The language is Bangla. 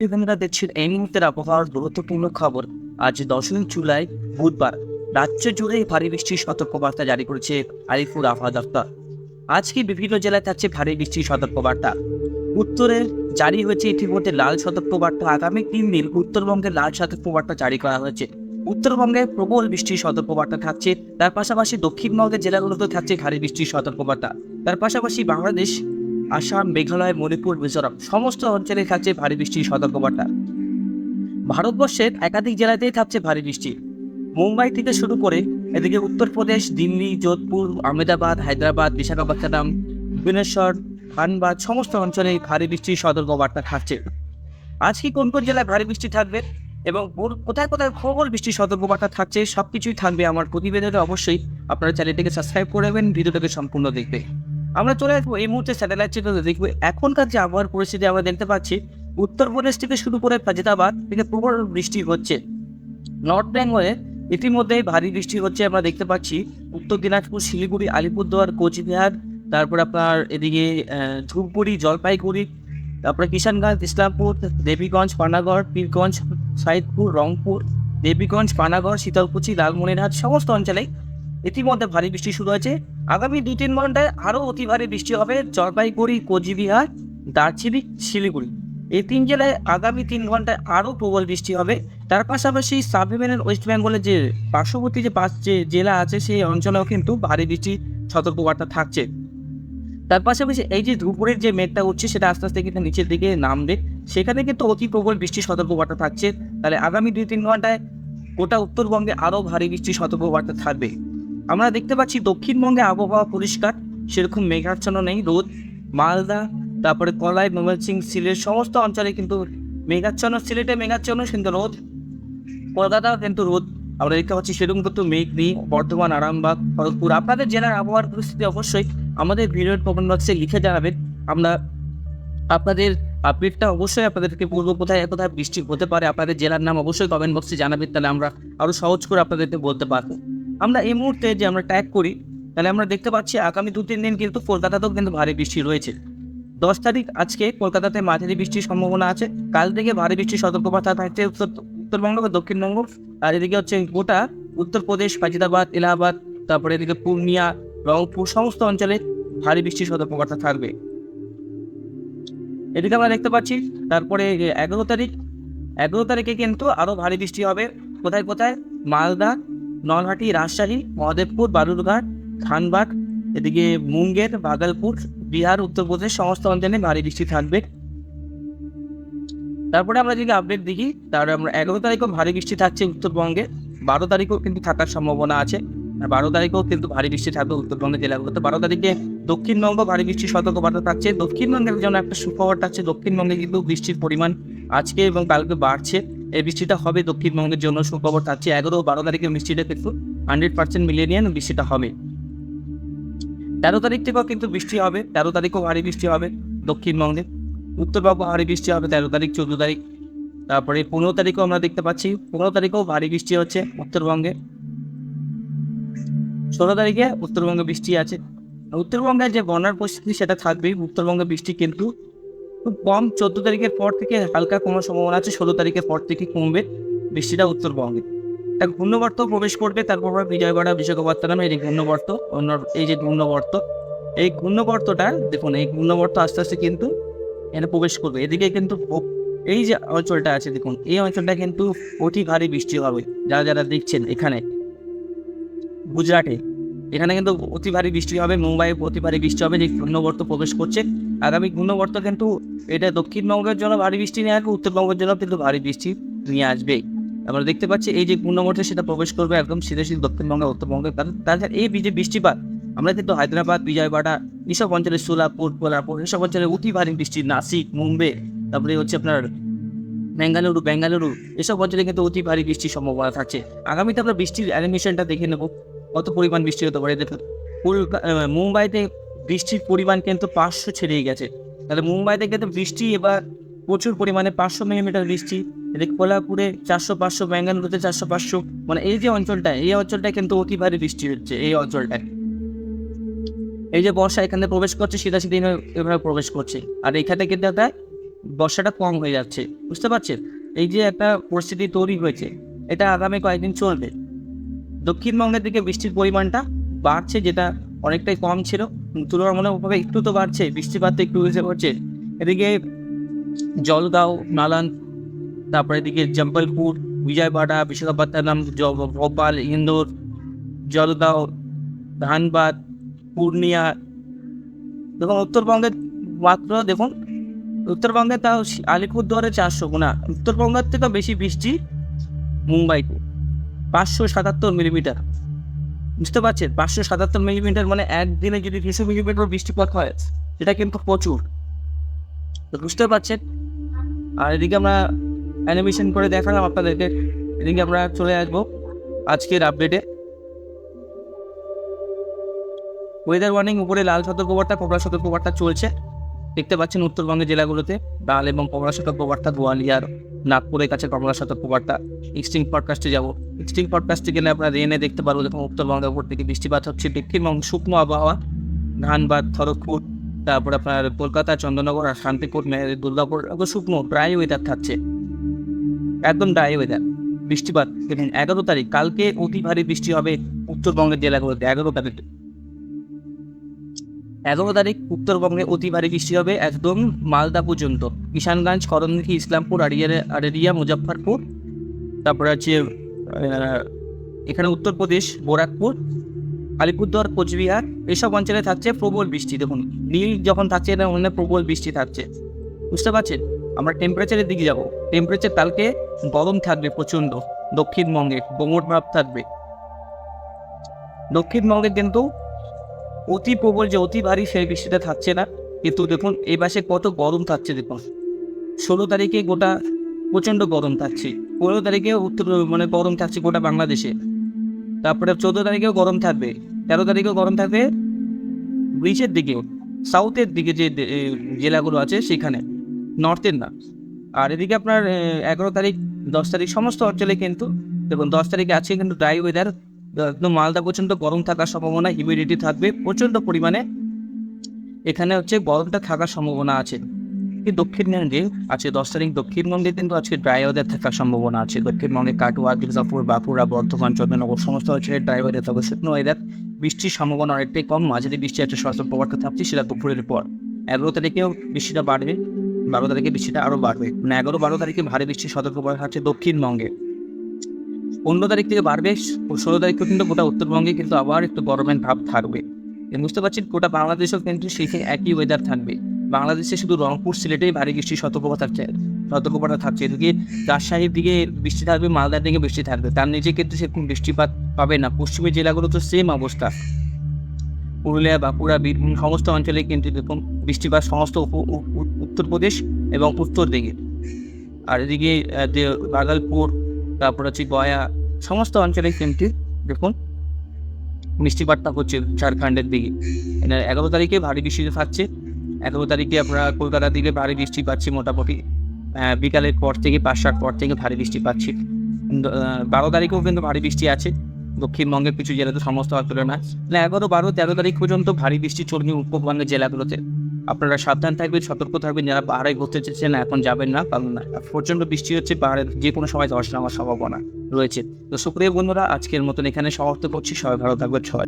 এখানটা দেখছেন এই মুহূর্তের আবহাওয়ার গুরুত্বপূর্ণ খবর। আজ 10ই জুলাই বুধবার রাজ্য জুড়ে ভারী বৃষ্টির সতর্কবার্তা জারি করেছে আলিপুর আবহাওয়া দপ্তর। আজকে বিভিন্ন জেলায় থাকছে ভারী বৃষ্টির সতর্কবার্তা। উত্তরে জারি হয়েছে ইতিমধ্যে লাল সতর্কবার্তা। আগামী 3 দিন উত্তরবঙ্গে লাল সতর্কবার্তা জারি করা হয়েছে। উত্তরবঙ্গে প্রবল বৃষ্টির সতর্কবার্তা থাকছে। তার পাশাপাশি দক্ষিণবঙ্গের জেলাগুলোতে থাকছে ভারী বৃষ্টির সতর্কবার্তা। তার পাশাপাশি বাংলাদেশ, আসাম, মেঘালয়, মণিপুর, মিজোরাম সমস্ত অঞ্চলে থাকছে ভারী বৃষ্টির সতর্কবার্তা। ভারতবর্ষের একাধিক জেলাতেই থাকছে ভারী বৃষ্টি। মুম্বাই থেকে শুরু করে এদিকে উত্তরপ্রদেশ, দিল্লি, যোধপুর, আহমেদাবাদ, হায়দ্রাবাদ, বিশাখাপত্তনম, ভুবনেশ্বর, ধানবাদ সমস্ত অঞ্চলে ভারী বৃষ্টির সতর্কবার্তা থাকছে। আজকে কোন কোন জেলায় ভারী বৃষ্টি থাকবে এবং কোথায় কোথায় প্রবল বৃষ্টির সতর্কবার্তা থাকছে সবকিছুই থাকবে আমার প্রতিবেদনে। অবশ্যই আপনারা চ্যানেলটিকে সাবস্ক্রাইব করে নেবেন, ভিডিওটাকে সম্পূর্ণ দেখবে। আমরা চলে আসবো এই মুহূর্তে স্যাটেলাইট চিত্রতে দেখবো এখনকার যে আবহাওয়ার পরিস্থিতি আমরা দেখতে পাচ্ছি। উত্তরপ্রদেশ থেকে শুরু করে ফাজিতাবাদ থেকে প্রবল বৃষ্টি হচ্ছে। নর্থ বেঙ্গলে ইতিমধ্যেই ভারী বৃষ্টি হচ্ছে আমরা দেখতে পাচ্ছি। উত্তর দিনাজপুর, শিলিগুড়ি, আলিপুরদুয়ার, কোচবিহার, তারপর আপনার এদিকে ধূপগুড়ি, জলপাইগুড়ি, তারপরে কিষানগঞ্জ, ইসলামপুর, দেবীগঞ্জ, পানাগড়, পীরগঞ্জ, সাইদপুর, রংপুর, দেবীগঞ্জ, পানাগড়, শীতলকুচি, লালমনিরহাট সমস্ত অঞ্চলে ইতিমধ্যে ভারী বৃষ্টি শুরু হয়েছে। আগামী 2-3 ঘন্টায় আরও অতি ভারী বৃষ্টি হবে জলপাইগুড়ি, কোচবিহার, দার্জিলিং, শিলিগুড়ি এই 3 জেলায় আগামী 3 ঘন্টায় আরও প্রবল বৃষ্টি হবে। তার পাশাপাশি সাবমেরিন ওয়েস্ট বেঙ্গলের যে পার্শ্ববর্তী যে জেলা আছে সেই অঞ্চলেও কিন্তু ভারী বৃষ্টির সতর্কবার্তা থাকছে। তার পাশাপাশি এই যে ধূপগুড়ির যে মেঘটা উঠছে সেটা আস্তে আস্তে কিন্তু নিচের দিকে নামবে, সেখানে কিন্তু অতি প্রবল বৃষ্টির সতর্কবার্তা থাকছে। তাহলে আগামী 2-3 ঘন্টায় গোটা উত্তরবঙ্গে আরও ভারী বৃষ্টির সতর্কবার্তা থাকবে। আমরা দেখতে পাচ্ছি দক্ষিণবঙ্গে আবহাওয়া পরিষ্কার, সেরকম মেঘাচ্ছন্ন নেই, রোদ। মালদা, তারপরে কলাই, ময়মনসিংহ, সিলেট সমস্ত অঞ্চলে কিন্তু মেঘাচ্ছন্ন। সিলেটে মেঘাচ্ছন্ন কিন্তু রোদ, কলকাতা কিন্তু রোদ আমরা দেখতে পাচ্ছি, সেরকম কিন্তু মেঘ নেই। বর্ধমান, আরামবাগ, খড়গপুর আপনাদের জেলার আবহাওয়ার পরিস্থিতি অবশ্যই আমাদের ভিডিওর কমেন্ট বক্সে লিখে জানাবেন। আমরা আপনাদের আপডেটটা অবশ্যই আপনাদেরকে বলবো কোথায় কোথায় বৃষ্টি হতে পারে। আপনাদের জেলার নাম অবশ্যই কমেন্ট বক্সে জানাবেন, তাহলে আমরা আরও সহজ করে আপনাদেরকে বলতে পারবো। আমরা এই মুহূর্তে যে আমরা ট্যাগ করি, তাহলে আমরা দেখতে পাচ্ছি আগামী 2-3 দিন কিন্তু কলকাতাতেও কিন্তু ভারী বৃষ্টি রয়েছে। 10 তারিখ আজকে কলকাতাতে মাঝারি বৃষ্টির সম্ভাবনা আছে। কাল থেকে ভারী বৃষ্টির সতর্কবার্তা থাকছে উত্তরবঙ্গ বা দক্ষিণবঙ্গ। আর এদিকে হচ্ছে গোটা উত্তরপ্রদেশ, ফাজিদাবাদ, এলাহাবাদ, তারপরে এদিকে পূর্ণিয়া, রংপুর সমস্ত অঞ্চলে ভারী বৃষ্টির সতর্কবার্তা থাকবে। এদিকে আমরা দেখতে পাচ্ছি তারপরে 11 তারিখে কিন্তু আরও ভারী বৃষ্টি হবে। কোথায় কোথায়? মালদা, নলহাটি, রাজশাহী, মহাদেবপুর, বালুরঘাট, ধানবাদ, এদিকে মুঙ্গের, ভাগলপুর, বিহার, উত্তরপ্রদেশ সমস্ত অঞ্চলে ভারী বৃষ্টি থাকবে। তারপরে আমরা যদি আপডেট দেখি, তাহলে আমরা 11 তারিখেও ভারী বৃষ্টি থাকছে উত্তরবঙ্গে। 12 তারিখেও কিন্তু থাকার সম্ভাবনা আছে। আর 12 তারিখেও কিন্তু ভারী বৃষ্টি থাকবে উত্তরবঙ্গের জেলাগুলোতে। 12 তারিখে দক্ষিণবঙ্গ ভারী বৃষ্টির সতর্কবার্তা থাকছে। দক্ষিণবঙ্গের জন্য একটা সুখবর থাকছে, দক্ষিণবঙ্গে কিন্তু বৃষ্টির পরিমাণ আজকে এবং কালকে বাড়ছে। এই বৃষ্টিটা হবে দক্ষিণবঙ্গের জন্য সুখবর থাকছে। 11 ও 12 তারিখের বৃষ্টিটা কিন্তু 100% মিলিয়ে নিয়ে বৃষ্টিটা হবে। 13 তারিখ থেকেও কিন্তু বৃষ্টি হবে। 13 তারিখও ভারী বৃষ্টি হবে দক্ষিণবঙ্গে। উত্তরবঙ্গ ভারী বৃষ্টি হবে 13 তারিখ, 14 তারিখ। তারপরে 15 তারিখও আমরা দেখতে পাচ্ছি, 15 তারিখেও ভারী বৃষ্টি হচ্ছে উত্তরবঙ্গে। 16 তারিখে উত্তরবঙ্গে বৃষ্টি আছে। উত্তরবঙ্গের যে বন্যার পরিস্থিতি সেটা থাকবেই। উত্তরবঙ্গে বৃষ্টি কিন্তু খুব কম। 14 তারিখের পর থেকে হালকা কমার সম্ভাবনা আছে। 16 তারিখের পর থেকে কমবে বৃষ্টিটা উত্তরবঙ্গে। এক ঘূর্ণবর্ত প্রবেশ করবে, তারপর বিজয়বাড়া, বিশাখাপত্তনম এই যে ঘূর্ণবর্ত, এই ঘূর্ণবর্তটা দেখুন, এই ঘূর্ণবর্ত আস্তে আস্তে কিন্তু এখানে প্রবেশ করবে। এদিকে কিন্তু এই যে অঞ্চলটা আছে দেখুন, এই অঞ্চলটা কিন্তু অতি ভারী বৃষ্টি হবে। যারা যারা দেখছেন এখানে গুজরাটে, এখানে কিন্তু অতি ভারী বৃষ্টি হবে। মুম্বাইয়ে অতি ভারী বৃষ্টি হবে, যে ঘূর্ণবর্ত প্রবেশ করছে। আগামী ঘূর্ণবর্ত কিন্তু এটা দক্ষিণবঙ্গের জন্য ভারী বৃষ্টি নিয়ে আসবে, উত্তরবঙ্গের জন্য কিন্তু ভারী বৃষ্টি নিয়ে আসবে। আমরা দেখতে পাচ্ছি এই যে ঘূর্ণবর্তে সেটা প্রবেশ করবে একদম সিধে দক্ষিণবঙ্গে, উত্তরবঙ্গে। তাছাড়া এই যে বৃষ্টিপাত আমরা কিন্তু হায়দ্রাবাদ, বিজয়বাড়া এসব অঞ্চলে, সোলাপুর, কোলাপুর এসব অঞ্চলে অতি ভারী বৃষ্টি, নাসিক, মুম্বাই, তারপরে হচ্ছে আপনার বেঙ্গালুরু এসব অঞ্চলে কিন্তু অতি ভারী বৃষ্টির সম্ভাবনা থাকছে। আগামীতে আমরা বৃষ্টির অ্যানিমেশনটা দেখে নেব, কত পরিমাণ বৃষ্টি হতে পারে। দেখুন মুম্বাইতে বৃষ্টির পরিমাণ কিন্তু 500 ছেড়েই গেছে। তাহলে মুম্বাইতে কিন্তু বৃষ্টি এবার প্রচুর পরিমাণে, 500 মিলিমিটার বৃষ্টি। এদিকে কোলাপুরে 400-500, বেঙ্গালুরুতে 400-500, মানে এই যে অঞ্চলটা, এই অঞ্চলটায় কিন্তু অতি ভারী বৃষ্টি হচ্ছে। এই অঞ্চলটায় এই যে বর্ষা এখানে প্রবেশ করছে, সিধা এভাবে প্রবেশ করছে। আর এখানে কিন্তু একটা বর্ষাটা কম হয়ে যাচ্ছে, বুঝতে পারছেন? এই যে একটা পরিস্থিতি তৈরি হয়েছে, এটা আগামী কয়েকদিন চলবে। দক্ষিণবঙ্গের দিকে বৃষ্টির পরিমাণটা বাড়ছে, যেটা অনেকটাই কম ছিল, তুলনামূলকভাবে একটু তো বাড়ছে, বৃষ্টিপাত তো একটু বেশি হচ্ছে। এদিকে জলগাঁও, নালান, তারপরে এদিকে জব্বলপুর, বিজয়বাড়া, বিশাখাপত্তনম, ভোপাল, ইন্দোর, জলগাঁও, ধানবাদ, পূর্ণিয়া, দেখুন উত্তরবঙ্গের মাত্র দেখুন, উত্তরবঙ্গে তাও আলিপুরদুয়ারে 400 গুণা, উত্তরবঙ্গের থেকে বেশি বৃষ্টি মুম্বাইতে 577 মিলিমিটার। বুঝতে পারছেন? 577 মিলিমিটার মানে একদিনে যদি 200 মিলিমিটার বৃষ্টিপাত হয়, সেটা কিন্তু প্রচুর। তো বুঝতে পারছেন। আর এদিকে আমরা অ্যানিমেশন করে দেখালাম আপনাদেরকে। এদিকে আমরা চলে আসবো আজকের আপডেটে। ওয়েদার ওয়ার্নিং উপরে লাল সতর্কবার্তা, কমলা সতর্কবার্তা চলছে, দেখতে পাচ্ছেন উত্তরবঙ্গের জেলাগুলোতে লাল এবং কমলা সতর্কবার্তা। গোয়ালিয়র, নাগপুরের কাছে কমলা সতর্কবার্তা। এক্সট্রিম ফরকাস্টে যাবো। এক্সট্রিম ফরকাস্টে গেলে আমরা রেনে দেখতে পারবো, দেখুন উত্তরবঙ্গের উপর থেকে বৃষ্টিপাত হচ্ছে। দক্ষিণবঙ্গ শুকনো আবহাওয়া, ধানবাদ, খড়গপুর, তারপর আপনার কলকাতা, চন্দ্রনগর আর শান্তিপুর, দুর্গাপুর শুকনো ড্রাই ওয়েদার থাকছে, একদম ড্রাই ওয়েদার। বৃষ্টিপাত দেখুন 11 তারিখ, কালকে অতি ভারী বৃষ্টি হবে উত্তরবঙ্গের জেলাগুলোতে। 11 তারিখ উত্তরবঙ্গে অতি ভারী বৃষ্টি হবে একদম মালদা পর্যন্ত, কিষানগঞ্জ, করণদিঘি, ইসলামপুর, আরেরিয়া, মুজফ্ফরপুর, তারপরে আছে এখানে উত্তরপ্রদেশ, গোরখপুর, আলিপুরদুয়ার, কোচবিহার, এসব অঞ্চলে থাকছে প্রবল বৃষ্টি। দেখুন নীল যখন থাকছে, এটা ওখানে প্রবল বৃষ্টি থাকছে, বুঝতে পারছেন? আমরা টেম্পারেচারের দিকে যাব। টেম্পারেচার কালকে গরম থাকবে প্রচণ্ড, দক্ষিণবঙ্গে কোমর ভাব থাকবে। দক্ষিণবঙ্গে কিন্তু অতি প্রবল যে অতি ভারী সেই বৃষ্টিটা থাকছে না, কিন্তু দেখুন এই মাসে কত গরম থাকছে। দেখুন 16 তারিখে গোটা প্রচণ্ড গরম থাকছে, 15 তারিখে গরম থাকছে গোটা বাংলাদেশে, তারপরে 14 তারিখেও গরম থাকবে, 13 তারিখেও গরম থাকবে ব্রিজের দিকে, সাউথের দিকে যে জেলাগুলো আছে সেখানে, নর্থের না। আর এদিকে আপনার 11 তারিখ, 10 তারিখ সমস্ত অঞ্চলে কিন্তু দেখুন 10 তারিখে আছে কিন্তু ড্রাই ওয়েদার, একদম মালদা পর্যন্ত গরম থাকার সম্ভাবনা, হিউমিডিটি থাকবে প্রচণ্ড পরিমাণে, এখানে হচ্ছে গরমটা থাকার সম্ভাবনা আছে। কিন্তু দক্ষিণবঙ্গে আছে 10 তারিখ, দক্ষিণবঙ্গে কিন্তু আজকে ড্রাই ওয়েদার থাকার সম্ভাবনা আছে। দক্ষিণবঙ্গে কাটোয়া, দুর্গাপুর, বাঁকুড়া, বর্ধমান, চন্দ্রনগর সমস্ত অঞ্চলে ড্রাই ওয়েদার থাকবে, শুকনো ওয়েদার, বৃষ্টির সম্ভাবনা অনেকটাই কম। মাঝারি বৃষ্টি একটা সতর্কবার্তা থাকছে, সেটা দুপুরের পর। 11 তারিখেও বৃষ্টিটা বাড়বে, 12 তারিখে বৃষ্টিটা আরও বাড়বে, মানে 11-12 তারিখে ভারী বৃষ্টির সতর্কবার্তা থাকছে দক্ষিণবঙ্গে। 15 তারিখ থেকে বাড়বে, 16 তারিখ পর্যন্ত গোটা উত্তরবঙ্গে কিন্তু আবার একটু গরমের ভাব থাকবে। বুঝতে পারছেন, গোটা বাংলাদেশেও কিন্তু সেই একই ওয়েদার থাকবে। বাংলাদেশে শুধু রংপুর, সিলেটেই ভারী বৃষ্টির সতর্কবার্তা থাকছে। এদিকে রাজশাহীর দিকে বৃষ্টি থাকবে, মালদার দিকে বৃষ্টি থাকবে, তার নিচে কিন্তু সেরকম বৃষ্টিপাত পাবে না। পশ্চিমের জেলাগুলো তো সেম অবস্থা, পুরুলিয়া, বাঁকুড়া, বীরভূম সমস্ত অঞ্চলে কিন্তু দেখুন বৃষ্টিপাত, সমস্ত উত্তরপ্রদেশ এবং উত্তর দিকে। আর এদিকে ভাগলপুর, তারপর হচ্ছে গয়া, সমস্ত অঞ্চলে কিন্তু দেখুন বৃষ্টিপাতটা হচ্ছে ঝাড়খণ্ডের দিকে। 11 তারিখে ভারী বৃষ্টি থাকছে। 11 তারিখে আমরা কলকাতার দিকে ভারী বৃষ্টি পাচ্ছি, মোটামুটি বিকালের পর থেকে 5-7 পর থেকে ভারী বৃষ্টি পাচ্ছি। 12 তারিখেও কিন্তু ভারী বৃষ্টি আছে দক্ষিণবঙ্গের কিছু জেলাতে, সমস্ত অঞ্চলে না। 11, 12, 13 তারিখ পর্যন্ত ভারী বৃষ্টি চলবে উত্তরবঙ্গের জেলাগুলোতে। আপনারা সাবধান থাকবেন, সতর্ক থাকবেন। যারা পাহাড়ে ঘুরতে চাইছেন এখন যাবেন না, কারণ প্রচণ্ড বৃষ্টি হচ্ছে, পাহাড়ে যে কোনো সময় ধস নামার সম্ভাবনা রয়েছে। তো সুপ্রিয় বন্ধুরা, আজকের মতন এখানে সমাপ্ত করছি। সবাই ভালো থাকবেন, সবাই।